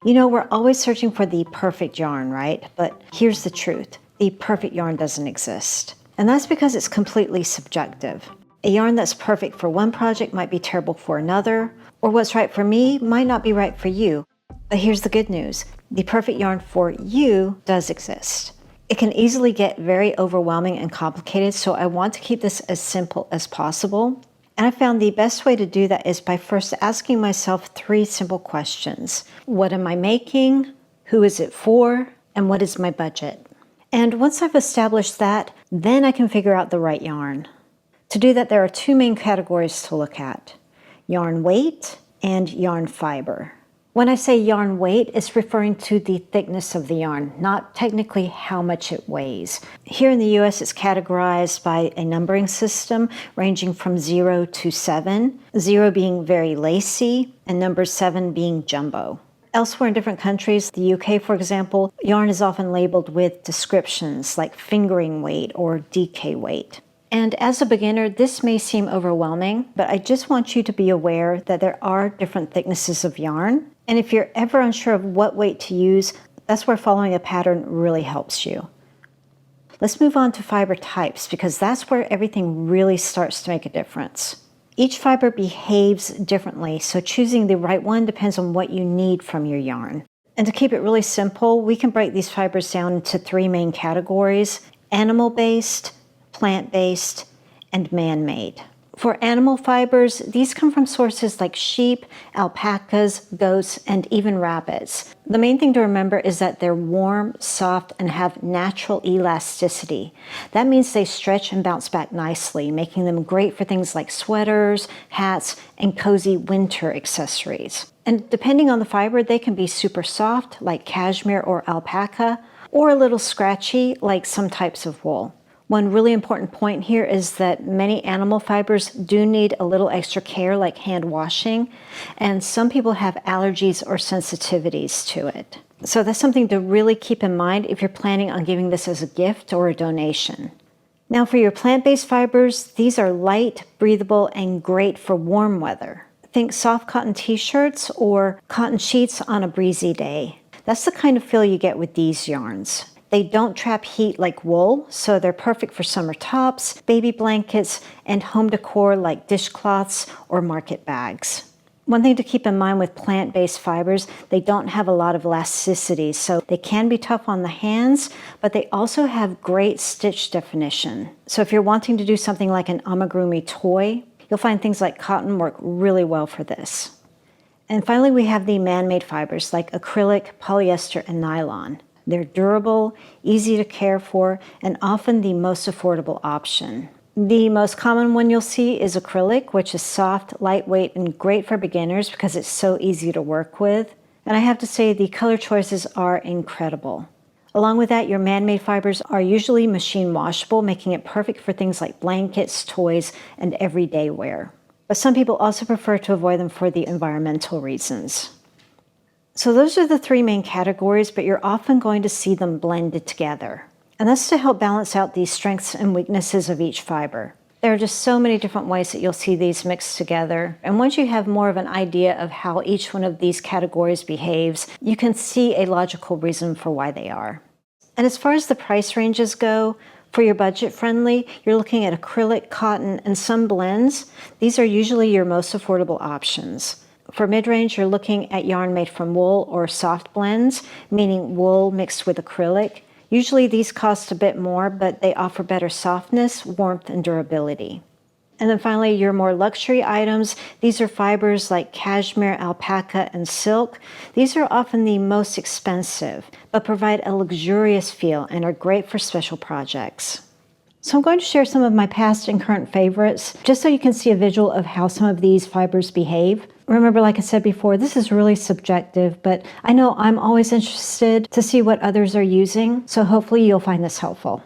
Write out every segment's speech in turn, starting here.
You know, we're always searching for the perfect yarn, right? But here's the truth. The perfect yarn doesn't exist. And that's because it's completely subjective. A yarn that's perfect for one project might be terrible for another, or what's right for me might not be right for you. But here's the good news. The perfect yarn for you does exist. It can easily get very overwhelming and complicated, so I want to keep this as simple as possible. And I found the best way to do that is by first asking myself 3 simple questions. What am I making? Who is it for? And what is my budget? And once I've established that, then I can figure out the right yarn. To do that, there are 2 main categories to look at: yarn weight and yarn fiber. When I say yarn weight, it's referring to the thickness of the yarn, not technically how much it weighs. Here in the US, it's categorized by a numbering system ranging from 0 to 7, 0 being very lacy, and number 7 being jumbo. Elsewhere in different countries, the UK for example, yarn is often labeled with descriptions like fingering weight or DK weight. And as a beginner, this may seem overwhelming, but I just want you to be aware that there are different thicknesses of yarn. And if you're ever unsure of what weight to use, that's where following a pattern really helps you. Let's move on to fiber types, because that's where everything really starts to make a difference. Each fiber behaves differently, so choosing the right one depends on what you need from your yarn. And to keep it really simple, we can break these fibers down into 3 main categories: animal-based, plant-based, and man-made. For animal fibers, these come from sources like sheep, alpacas, goats, and even rabbits. The main thing to remember is that they're warm, soft, and have natural elasticity. That means they stretch and bounce back nicely, making them great for things like sweaters, hats, and cozy winter accessories. And depending on the fiber, they can be super soft, like cashmere or alpaca, or a little scratchy, like some types of wool. One really important point here is that many animal fibers do need a little extra care, like hand washing, and some people have allergies or sensitivities to it. So that's something to really keep in mind if you're planning on giving this as a gift or a donation. Now for your plant-based fibers, these are light, breathable, and great for warm weather. Think soft cotton t-shirts or cotton sheets on a breezy day. That's the kind of feel you get with these yarns. They don't trap heat like wool, so they're perfect for summer tops, baby blankets, and home decor like dishcloths or market bags. One thing to keep in mind with plant-based fibers, they don't have a lot of elasticity, so they can be tough on the hands, but they also have great stitch definition. So if you're wanting to do something like an amigurumi toy, you'll find things like cotton work really well for this. And finally, we have the man-made fibers like acrylic, polyester, and nylon. They're durable, easy to care for, and often the most affordable option. The most common one you'll see is acrylic, which is soft, lightweight, and great for beginners because it's so easy to work with. And I have to say the color choices are incredible. Along with that, your man-made fibers are usually machine washable, making it perfect for things like blankets, toys, and everyday wear. But some people also prefer to avoid them for the environmental reasons. So those are the 3 main categories, but you're often going to see them blended together. And that's to help balance out the strengths and weaknesses of each fiber. There are just so many different ways that you'll see these mixed together. And once you have more of an idea of how each one of these categories behaves, you can see a logical reason for why they are. And as far as the price ranges go, for your budget-friendly, you're looking at acrylic, cotton, and some blends. These are usually your most affordable options. For mid-range, you're looking at yarn made from wool or soft blends, meaning wool mixed with acrylic. Usually these cost a bit more, but they offer better softness, warmth, and durability. And then finally, your more luxury items. These are fibers like cashmere, alpaca, and silk. These are often the most expensive, but provide a luxurious feel and are great for special projects. So I'm going to share some of my past and current favorites, just so you can see a visual of how some of these fibers behave. Remember, like I said before, this is really subjective, but I know I'm always interested to see what others are using, so hopefully you'll find this helpful.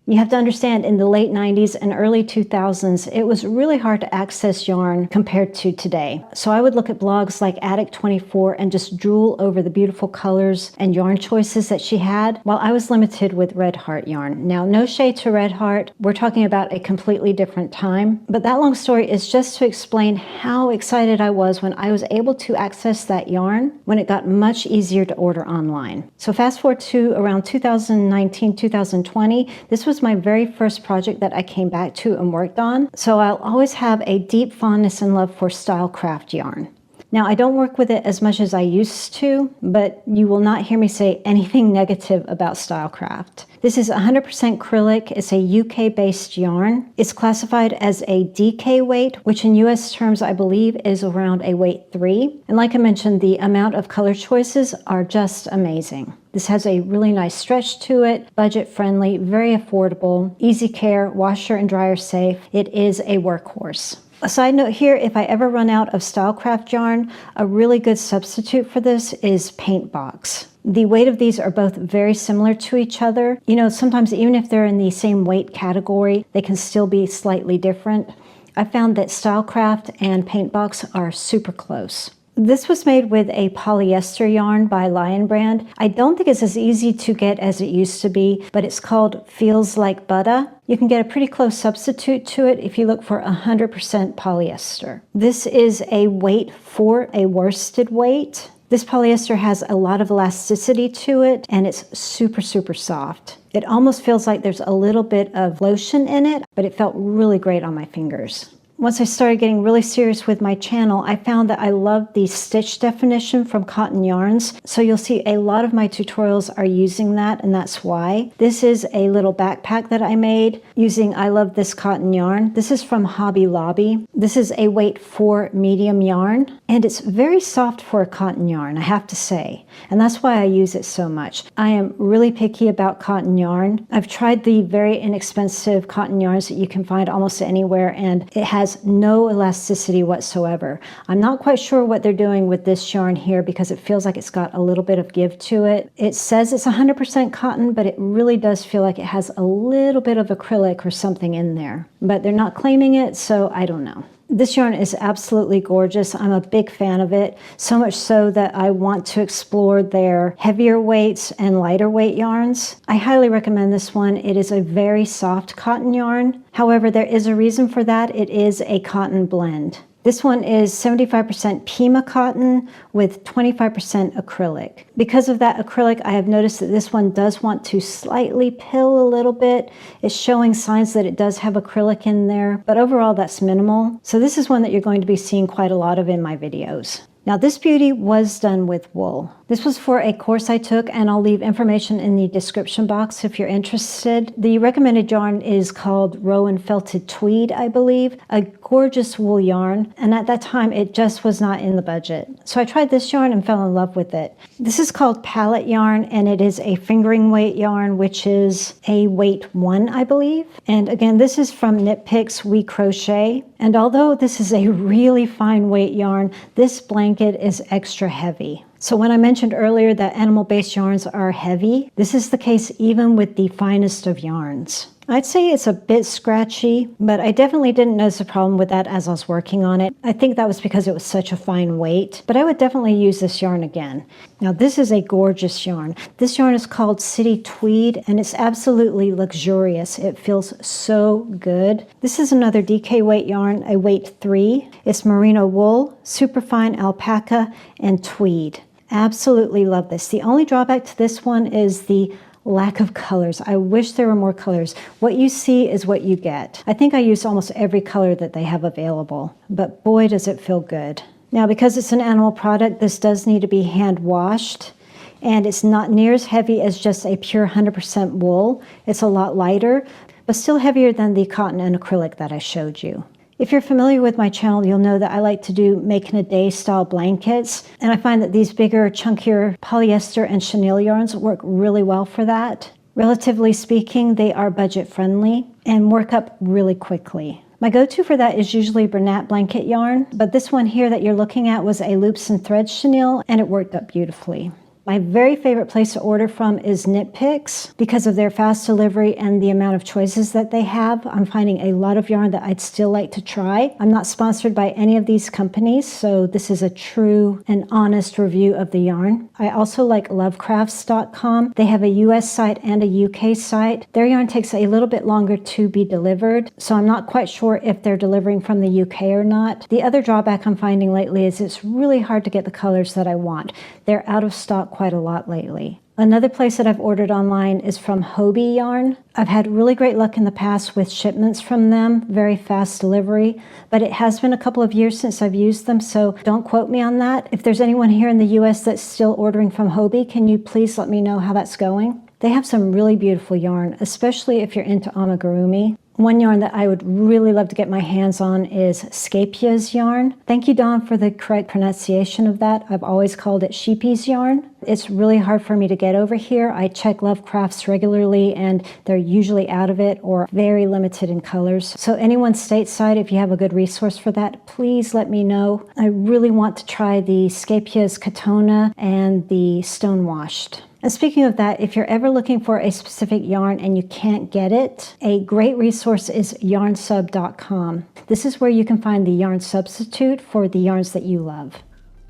You have to understand, in the late 90s and early 2000s, it was really hard to access yarn compared to today. So I would look at blogs like Attic24 and just drool over the beautiful colors and yarn choices that she had, while I was limited with Red Heart yarn. Now, no shade to Red Heart, we're talking about a completely different time, but that long story is just to explain how excited I was when I was able to access that yarn when it got much easier to order online. So fast forward to around 2019, 2020, this was my very first project that I came back to and worked on, so I'll always have a deep fondness and love for StyleCraft yarn. Now, I don't work with it as much as I used to, but you will not hear me say anything negative about StyleCraft. This is 100% acrylic. It's a UK-based yarn. It's classified as a DK weight, which in US terms, I believe, is around a weight 3. And like I mentioned, the amount of color choices are just amazing. This has a really nice stretch to it, budget-friendly, very affordable, easy care, washer and dryer safe. It is a workhorse. A side note here, if I ever run out of StyleCraft yarn, a really good substitute for this is Paintbox. The weight of these are both very similar to each other. You know, sometimes even if they're in the same weight category, they can still be slightly different. I found that StyleCraft and Paintbox are super close. This was made with a polyester yarn by Lion Brand. I don't think it's as easy to get as it used to be, but it's called Feels Like Butta. You can get a pretty close substitute to it if you look for 100% polyester. This is a weight for a worsted weight. This polyester has a lot of elasticity to it, and it's super, super soft. It almost feels like there's a little bit of lotion in it, but it felt really great on my fingers. Once I started getting really serious with my channel, I found that I love the stitch definition from Cotton Yarns. So you'll see a lot of my tutorials are using that, and that's why. This is a little backpack that I made using I Love This Cotton yarn. This is from Hobby Lobby. This is a weight 4 medium yarn, and it's very soft for a cotton yarn, I have to say. And that's why I use it so much. I am really picky about cotton yarn. I've tried the very inexpensive cotton yarns that you can find almost anywhere, and it has no elasticity whatsoever. I'm not quite sure what they're doing with this yarn here because it feels like it's got a little bit of give to it. It says it's 100% cotton, but it really does feel like it has a little bit of acrylic or something in there. But they're not claiming it, so I don't know. This yarn is absolutely gorgeous. I'm a big fan of it, so much so that I want to explore their heavier weights and lighter weight yarns. I highly recommend this one. It is a very soft cotton yarn. However, there is a reason for that. It is a cotton blend. This one is 75% Pima cotton with 25% acrylic. Because of that acrylic, I have noticed that this one does want to slightly pill a little bit. It's showing signs that it does have acrylic in there, but overall that's minimal. So this is one that you're going to be seeing quite a lot of in my videos. Now this beauty was done with wool. This was for a course I took, and I'll leave information in the description box if you're interested. The recommended yarn is called Rowan Felted Tweed, I believe. A gorgeous wool yarn, and at that time it just was not in the budget. So I tried this yarn and fell in love with it. This is called Palette yarn, and it is a fingering weight yarn, which is a weight 1, I believe. And again, this is from KnitPicks We Crochet. And although this is a really fine weight yarn, this blanket is extra heavy. So when I mentioned earlier that animal-based yarns are heavy, this is the case even with the finest of yarns. I'd say it's a bit scratchy, but I definitely didn't notice a problem with that as I was working on it. I think that was because it was such a fine weight, but I would definitely use this yarn again. Now this is a gorgeous yarn. This yarn is called City Tweed, and it's absolutely luxurious. It feels so good. This is another DK weight yarn, a weight 3. It's merino wool, superfine alpaca, and tweed. Absolutely love this. The only drawback to this one is the lack of colors. I wish there were more colors. What you see is what you get. I think I used almost every color that they have available, but boy does it feel good. Now because it's an animal product, this does need to be hand washed, and it's not near as heavy as just a pure 100% wool. It's a lot lighter, but still heavier than the cotton and acrylic that I showed you. If you're familiar with my channel, you'll know that I like to do make-in-a-day style blankets, and I find that these bigger, chunkier polyester and chenille yarns work really well for that. Relatively speaking, they are budget-friendly and work up really quickly. My go-to for that is usually Bernat blanket yarn, but this one here that you're looking at was a loops and threads chenille, and it worked up beautifully. My very favorite place to order from is KnitPicks because of their fast delivery and the amount of choices that they have. I'm finding a lot of yarn that I'd still like to try. I'm not sponsored by any of these companies, so this is a true and honest review of the yarn. I also like lovecrafts.com. They have a US site and a UK site. Their yarn takes a little bit longer to be delivered, so I'm not quite sure if they're delivering from the UK or not. The other drawback I'm finding lately is it's really hard to get the colors that I want. They're out of stock quite a lot lately. Another place that I've ordered online is from Hooky yarn. I've had really great luck in the past with shipments from them, very fast delivery, but it has been a couple of years since I've used them, so don't quote me on that. If there's anyone here in the US that's still ordering from Hooky, can you please let me know how that's going? They have some really beautiful yarn, especially if you're into amigurumi. One yarn that I would really love to get my hands on is Scapia's yarn. Thank you, Dawn, for the correct pronunciation of that. I've always called it sheepy's yarn. It's really hard for me to get over here. I check Lovecrafts regularly and they're usually out of it or very limited in colors. So anyone stateside, if you have a good resource for that, please let me know. I really want to try the Scapia's Katona and the Stonewashed. And speaking of that, if you're ever looking for a specific yarn and you can't get it, a great resource is yarnsub.com. This is where you can find the yarn substitute for the yarns that you love.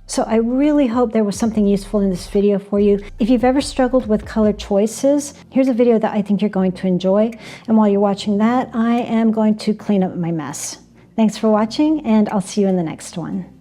So I really hope there was something useful in this video for you. If you've ever struggled with color choices, here's a video that I think you're going to enjoy. And while you're watching that, I am going to clean up my mess. Thanks for watching, and I'll see you in the next one.